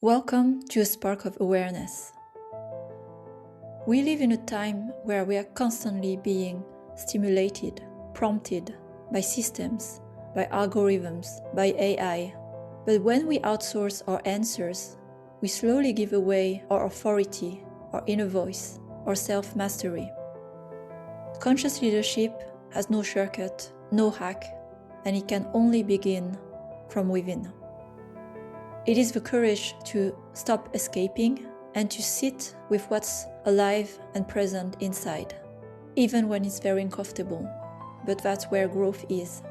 Welcome to a spark of awareness. We live in a time where we are constantly being stimulated, prompted by systems, by algorithms, by AI. But when we outsource our answers, we slowly give away our authority, our inner voice, our self-mastery. Conscious leadership has no shortcut, no hack, and it can only begin from within. It is the courage to stop escaping and to sit with what's alive and present inside, even when it's very uncomfortable. But that's where growth is.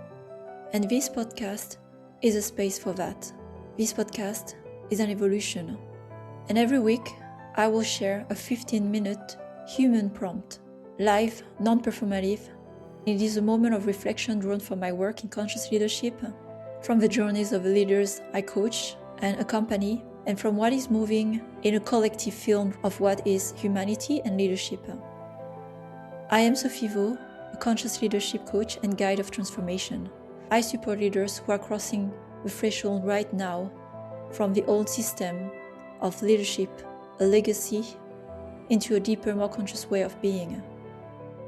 And this podcast is a space for that. This podcast is an evolution. And every week, I will share a 15-minute human prompt, live, non-performative. It is a moment of reflection drawn from my work in conscious leadership, from the journeys of the leaders I coach and accompany, and from what is moving in a collective film of what is humanity and leadership. I am Sophie Vo, a conscious leadership coach and guide of transformation. I support leaders who are crossing the threshold right now from the old system of leadership, a legacy, into a deeper, more conscious way of being.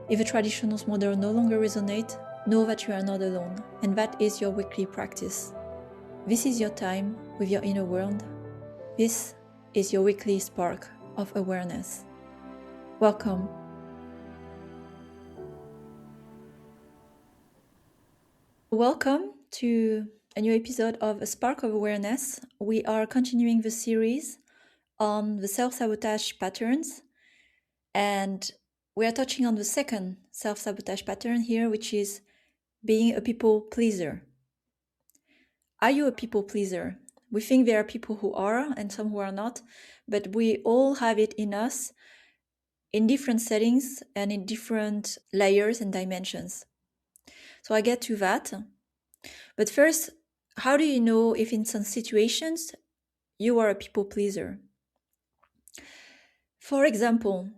If the traditional model no longer resonates, know that you are not alone, and that is your weekly practice. This is your time with your inner world. This is your weekly spark of awareness. Welcome. Welcome to a new episode of A Spark of Awareness. We are continuing the series on the self-sabotage patterns, and we are touching on the second self-sabotage pattern here, which is being a people pleaser. Are you a people pleaser? We think there are people who are and some who are not, but we all have it in us in different settings and in different layers and dimensions. So I get to that. But first, how do you know if in some situations you are a people pleaser? For example,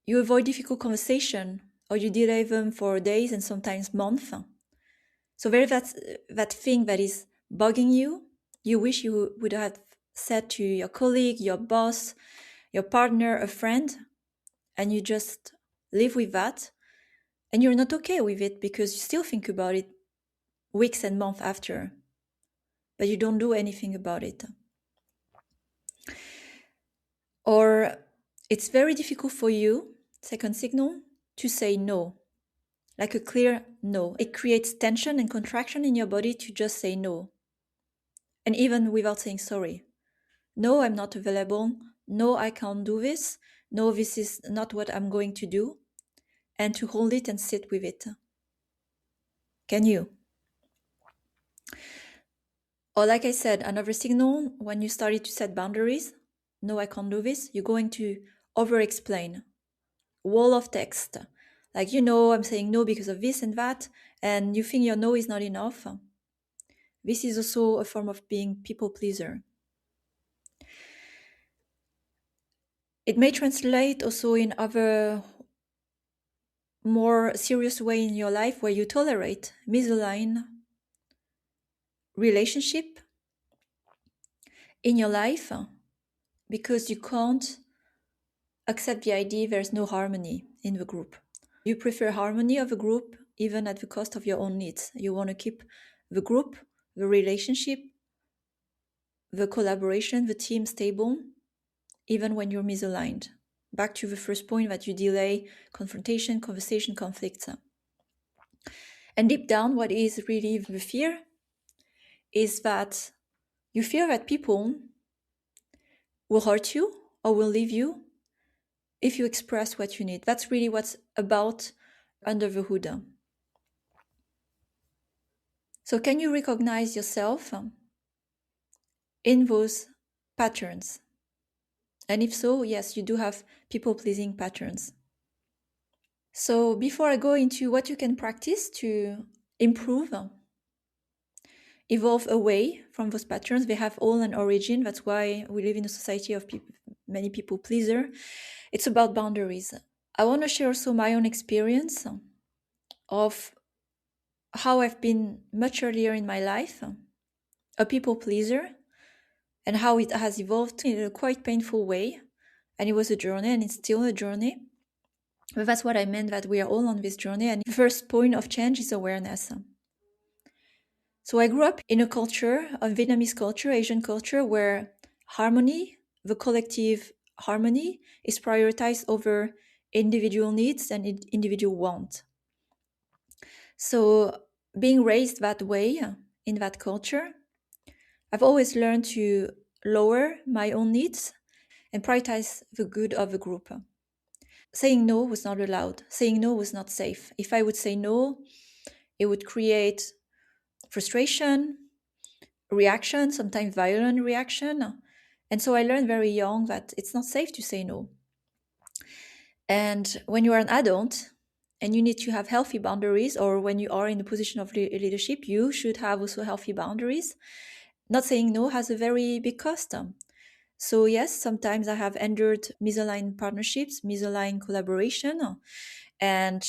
you avoid difficult conversation or you delay them for days and sometimes months. So there that thing that is bugging you, you wish you would have said to your colleague, your boss, your partner, a friend, and you just live with that, and you're not okay with it because you still think about it weeks and months after, but you don't do anything about it. Or it's very difficult for you, second signal, to say no, like a clear no. It creates tension and contraction in your body to just say no. And even without saying sorry. No, I'm not available. No, I can't do this. No, this is not what I'm going to do. And to hold it and sit with it. Can you? Or like I said, another signal, when you started to set boundaries, no, I can't do this, you're going to over-explain. Wall of text. Like, I'm saying no because of this and that, and you think your no is not enough. This is also a form of being people pleaser. It may translate also in other more serious way in your life where you tolerate misaligned relationship in your life because you can't accept the idea there's no harmony in the group. You prefer harmony of a group even at the cost of your own needs. You want to keep the group, the relationship, the collaboration, the team stable, even when you're misaligned. Back to the first point that you delay confrontation, conversation, conflicts. And deep down, what is really the fear is that you fear that people will hurt you or will leave you if you express what you need. That's really what's about under the hood. So can you recognize yourself in those patterns? And if so, yes, you do have people-pleasing patterns. So before I go into what you can practice to improve, evolve away from those patterns, they have all an origin. That's why we live in a society of many people pleaser. It's about boundaries. I want to share also my own experience of how I've been much earlier in my life a people pleaser, and how it has evolved in a quite painful way. And it was a journey, and it's still a journey. But that's what I meant, that we are all on this journey. And the first point of change is awareness. So I grew up in a culture, a Vietnamese culture, Asian culture, where harmony, the collective harmony, is prioritized over individual needs and individual want. So being raised that way in that culture, I've always learned to lower my own needs and prioritize the good of the group. Saying no was not allowed. Saying no was not safe. If I would say no, it would create frustration, reaction, sometimes violent reaction. And so I learned very young that it's not safe to say no. And when you are an adult and you need to have healthy boundaries, or when you are in a position of leadership, you should have also healthy boundaries. Not saying no has a very big cost. So yes, sometimes I have endured misaligned partnerships, misaligned collaboration, and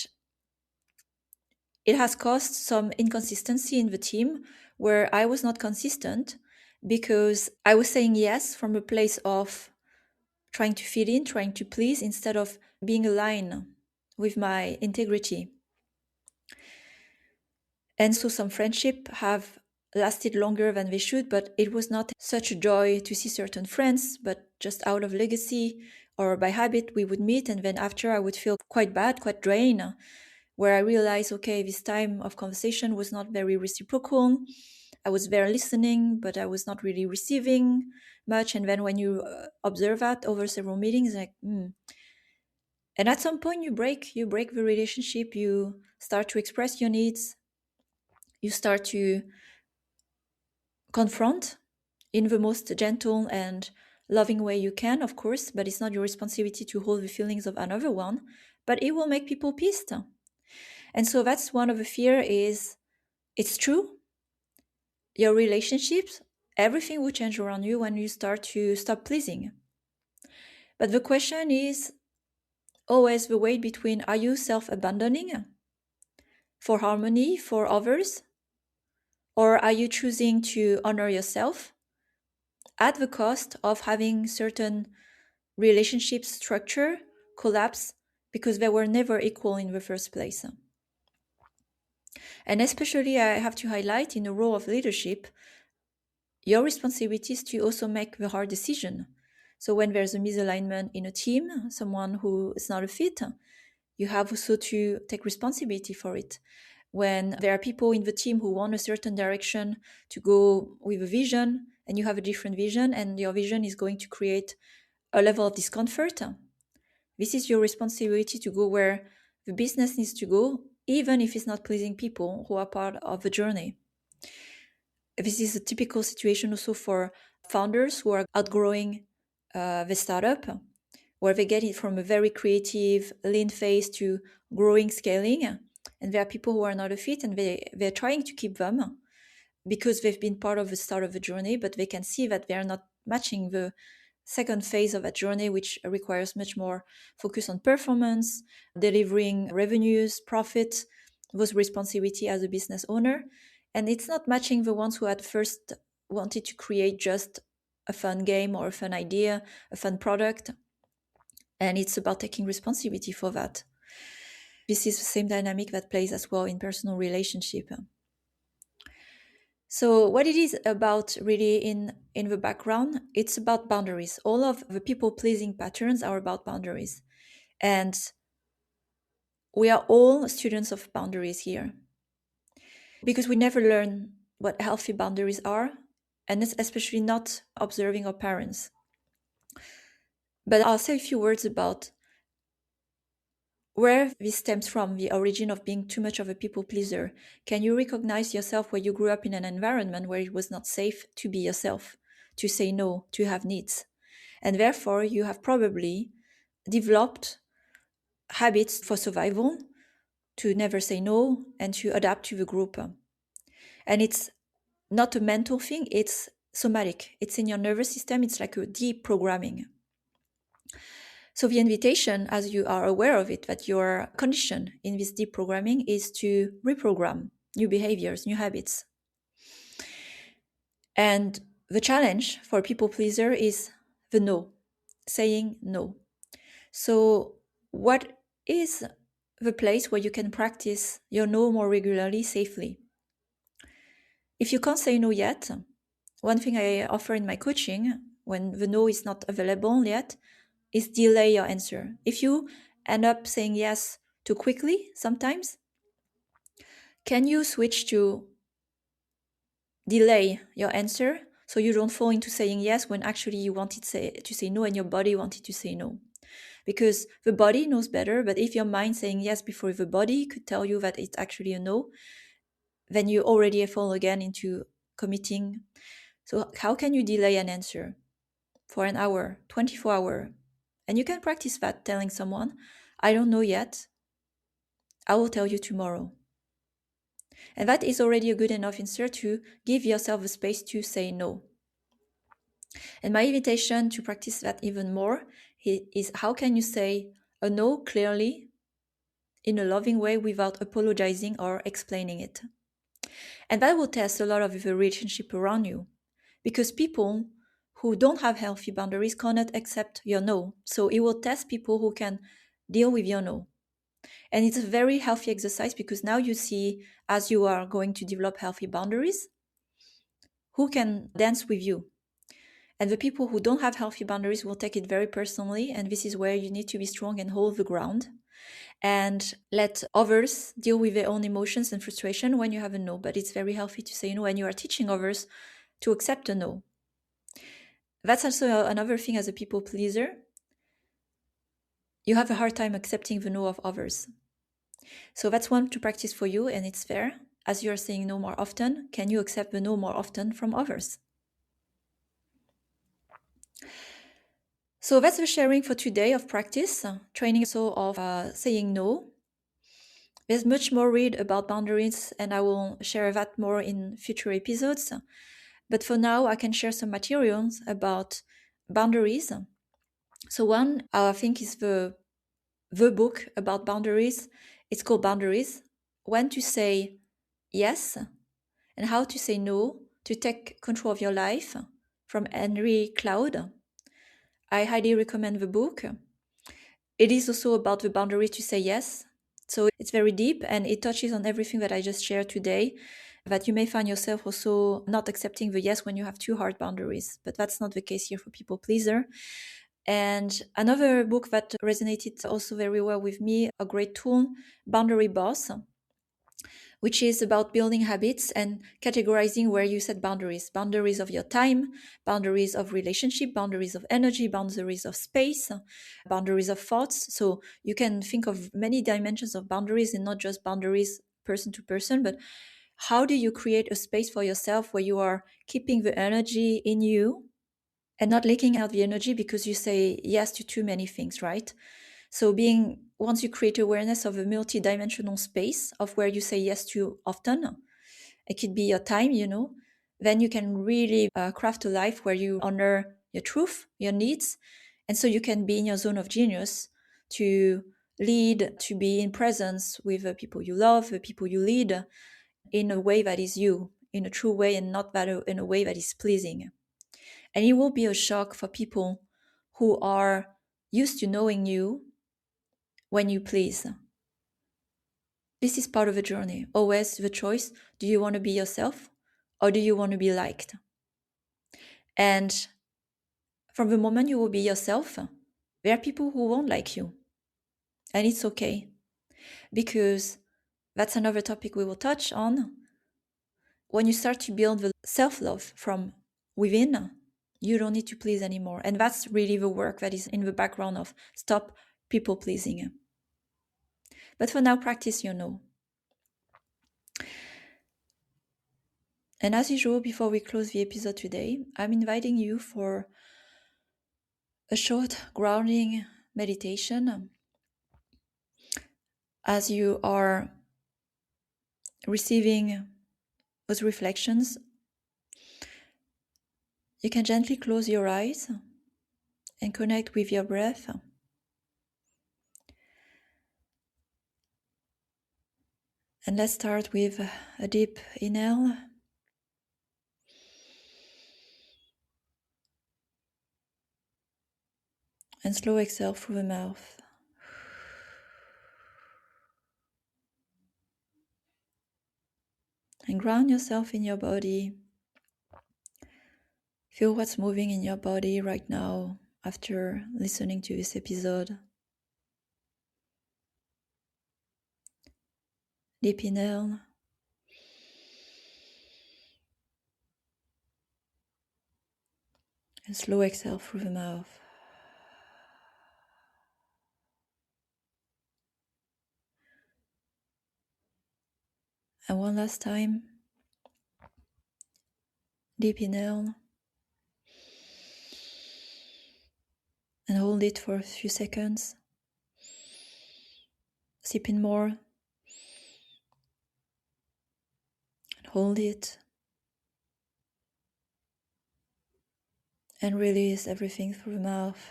it has caused some inconsistency in the team where I was not consistent because I was saying yes from a place of trying to fit in, trying to please, instead of being aligned with my integrity. And so some friendship have lasted longer than they should, but it was not such a joy to see certain friends, but just out of legacy or by habit we would meet, and then after I would feel quite bad, quite drained, where I realized, okay, this time of conversation was not very reciprocal. I was there listening, but I was not really receiving much. And then when you observe that over several meetings, like, and at some point you break the relationship. You start to express your needs. You start to confront in the most gentle and loving way you can, of course, but it's not your responsibility to hold the feelings of another one, but it will make people pissed. And so that's one of the fear is, it's true, your relationships, everything will change around you when you start to stop pleasing. But the question is always the weight between, are you self-abandoning for harmony for others, or are you choosing to honor yourself at the cost of having certain relationship structure collapse because they were never equal in the first place? And especially I have to highlight, in the role of leadership, your responsibility is to also make the hard decision. So when there's a misalignment in a team, someone who is not a fit, you have also to take responsibility for it. When there are people in the team who want a certain direction to go with a vision, and you have a different vision, and your vision is going to create a level of discomfort, this is your responsibility to go where the business needs to go, even if it's not pleasing people who are part of the journey. This is a typical situation also for founders who are outgrowing the startup, where they get it from a very creative, lean phase to growing, scaling. And there are people who are not a fit, and they're trying to keep them because they've been part of the start of the journey, but they can see that they are not matching the second phase of that journey, which requires much more focus on performance, delivering revenues, profit, those responsibility as a business owner. And it's not matching the ones who at first wanted to create just a fun game or a fun idea, a fun product. And it's about taking responsibility for that. This is the same dynamic that plays as well in personal relationship. So what it is about really in the background, it's about boundaries. All of the people-pleasing patterns are about boundaries. And we are all students of boundaries here, because we never learn what healthy boundaries are, and it's especially not observing our parents. But I'll say a few words about where this stems from, the origin of being too much of a people pleaser. Can you recognize yourself where you grew up in an environment where it was not safe to be yourself, to say no, to have needs? And therefore, you have probably developed habits for survival, to never say no and to adapt to the group. And it's not a mental thing, it's somatic. It's in your nervous system. It's like a deprogramming. So the invitation, as you are aware of it, that your condition in this deprogramming is to reprogram new behaviors, new habits. And The challenge for a people pleaser is the no, saying no. So, what is the place where you can practice your no more regularly, safely? If you can't say no yet, one thing I offer in my coaching when the no is not available yet is delay your answer. If you end up saying yes too quickly sometimes, can you switch to delay your answer so you don't fall into saying yes when actually you wanted to say no and your body wanted to say no? Because the body knows better, but if your mind saying yes before the body could tell you that it's actually a no, then you already fall again into committing. So how can you delay an answer for an hour, 24 hours? And you can practice that telling someone, I don't know yet, I will tell you tomorrow. And that is already a good enough answer to give yourself the space to say no. And my invitation to practice that even more is how can you say a no clearly in a loving way without apologizing or explaining it. And that will test a lot of the relationship around you, because people who don't have healthy boundaries cannot accept your no. So it will test people who can deal with your no. And it's a very healthy exercise, because now you see, as you are going to develop healthy boundaries, who can dance with you. And the people who don't have healthy boundaries will take it very personally. And this is where you need to be strong and hold the ground and let others deal with their own emotions and frustration when you have a no. But it's very healthy to say no, and you are teaching others to accept a no. That's also another thing as a people pleaser. You have a hard time accepting the no of others. So that's one to practice for you, and it's fair. As you are saying no more often, can you accept the no more often from others? So that's the sharing for today of practice, training also of saying no. There's much more read about boundaries, and I will share that more in future episodes. But for now, I can share some materials about boundaries. So one, I think, is the book about boundaries. It's called Boundaries: When to Say Yes and How to Say No to Take Control of Your Life, from Henry Cloud. I highly recommend the book. It is also about the boundary to say yes. So it's very deep, and it touches on everything that I just shared today, that you may find yourself also not accepting the yes when you have too hard boundaries. But that's not the case here for people pleaser. And another book that resonated also very well with me, a great tool, Boundary Boss, which is about building habits and categorizing where you set boundaries. Boundaries of your time, boundaries of relationship, boundaries of energy, boundaries of space, boundaries of thoughts. So you can think of many dimensions of boundaries, and not just boundaries person to person, but how do you create a space for yourself where you are keeping the energy in you and not leaking out the energy because you say yes to too many things, right? So once you create awareness of a multi-dimensional space of where you say yes to often, it could be your time, then you can really craft a life where you honor your truth, your needs. And so you can be in your zone of genius to lead, to be in presence with the people you love, the people you lead, in a way that is you, in a true way, and not that in a way that is pleasing. And it will be a shock for people who are used to knowing you when you please. This is part of the journey. Always the choice: do you want to be yourself or do you want to be liked? And from the moment you will be yourself, there are people who won't like you. And it's okay, because that's another topic we will touch on. When you start to build the self-love from within, you don't need to please anymore. And that's really the work that is in the background of stop people pleasing. But for now, practice your no. And as usual, before we close the episode today, I'm inviting you for a short grounding meditation. As you are receiving those reflections, you can gently close your eyes and connect with your breath. And let's start with a deep inhale And slow exhale through the mouth. And ground yourself in your body. Feel what's moving in your body right now after listening to this episode. Deep inhale. And slow exhale through the mouth. And one last time. Deep inhale. And hold it for a few seconds. Sip in more. And hold it. And release everything through the mouth.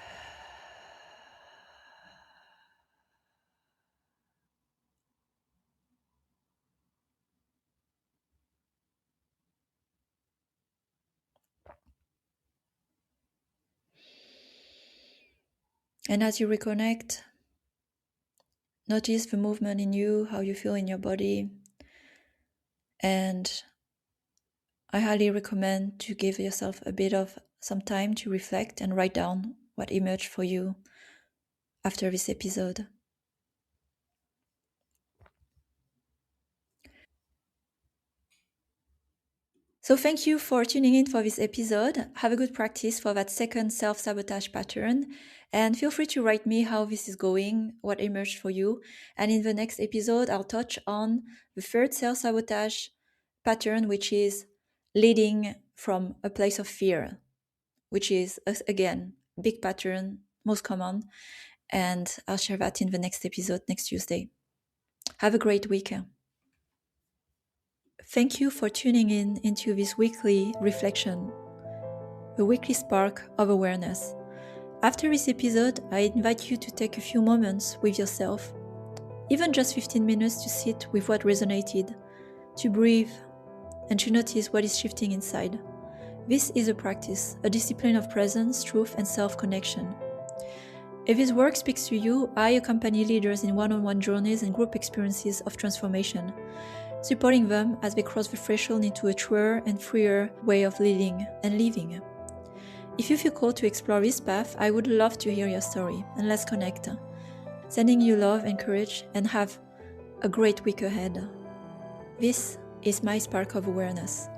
And as you reconnect, notice the movement in you, how you feel in your body. And I highly recommend to give yourself a bit of some time to reflect and write down what emerged for you after this episode. So thank you for tuning in for this episode. Have a good practice for that second self-sabotage pattern. And feel free to write me how this is going, what emerged for you. And in the next episode, I'll touch on the third self-sabotage pattern, which is leading from a place of fear, which is, again, big pattern, most common. And I'll share that in the next episode next Tuesday. Have a great week. Thank you for tuning in into this weekly reflection, a weekly spark of awareness. After this episode, I invite you to take a few moments with yourself, even just 15 minutes to sit with what resonated, to breathe, and to notice what is shifting inside. This is a practice, a discipline of presence, truth, and self-connection. If this work speaks to you, I accompany leaders in one-on-one journeys and group experiences of transformation, supporting them as they cross the threshold into a truer and freer way of leading and living. If you feel called to explore this path, I would love to hear your story, and let's connect. Sending you love and courage, and have a great week ahead. This is my spark of awareness.